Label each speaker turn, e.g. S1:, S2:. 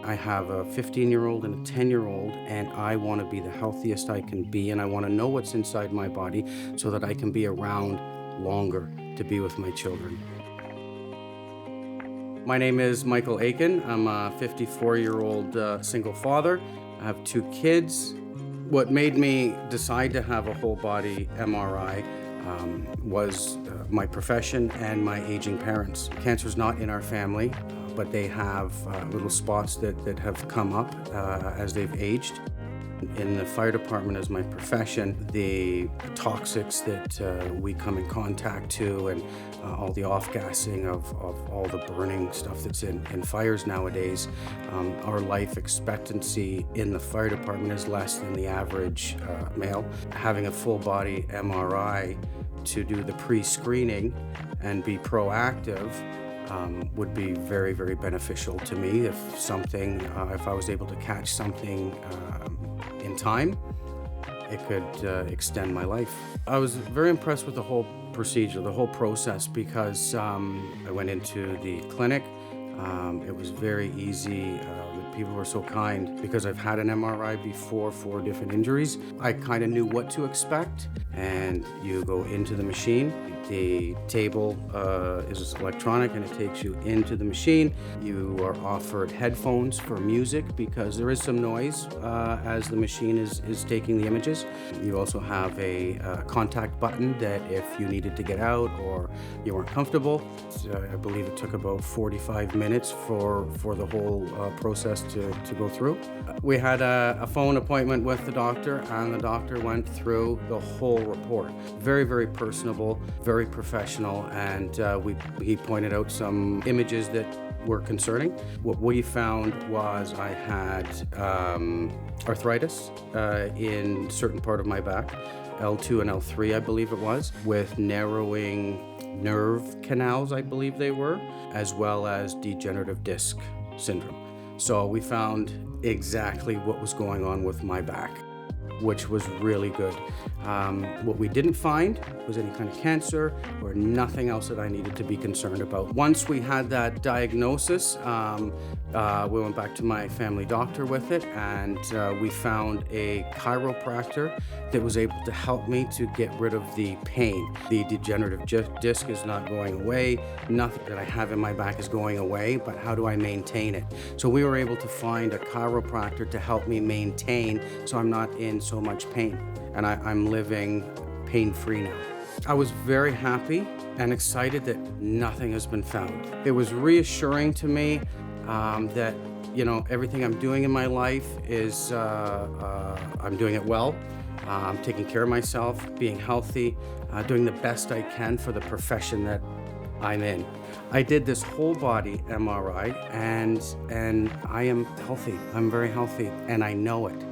S1: I have a 15-year-old and a 10-year-old, and I want to be the healthiest I can be, and I want to know what's inside my body so that I can be around longer to be with my children. My name is Michael Aitken. I'm a 54-year-old single father. I have 2 kids. What made me decide to have a whole body MRI was my profession and my aging parents. Cancer's not in our family, but they have little spots that have come up as they've aged. In the fire department as my profession, the toxics that we come in contact to and all the off-gassing of all the burning stuff that's in fires nowadays, our life expectancy in the fire department is less than the average male. Having a full body MRI to do the pre-screening and be proactive would be very, very beneficial to me if I was able to catch something in time, it could extend my life. I was very impressed with the whole procedure, the whole process, because I went into the clinic. It was very easy. The people were so kind because I've had an MRI before for different injuries. I kind of knew what to expect, and you go into the machine. The table is electronic and it takes you into the machine. You are offered headphones for music because there is some noise as the machine is taking the images. You also have a contact button that if you needed to get out or you weren't comfortable, I believe it took about 45 minutes for the whole process to go through. We had a phone appointment with the doctor, and the doctor went through the whole report. Very, very personable, very professional, and he pointed out some images that were concerning. What we found was I had arthritis in certain part of my back, L2 and L3 I believe it was, with narrowing nerve canals I believe they were, as well as degenerative disc syndrome. So we found exactly what was going on with my back, which was really good. What we didn't find was any kind of cancer or nothing else that I needed to be concerned about. Once we had that diagnosis, we went back to my family doctor with it, and we found a chiropractor that was able to help me to get rid of the pain. The degenerative disc is not going away. Nothing that I have in my back is going away, but how do I maintain it? So we were able to find a chiropractor to help me maintain so I'm not in so much pain, and I'm living pain-free now. I was very happy and excited that nothing has been found. It was reassuring to me that everything I'm doing in my life is I'm doing it well. I'm taking care of myself, being healthy, doing the best I can for the profession that I'm in. I did this whole body MRI, and I am healthy. I'm very healthy, and I know it.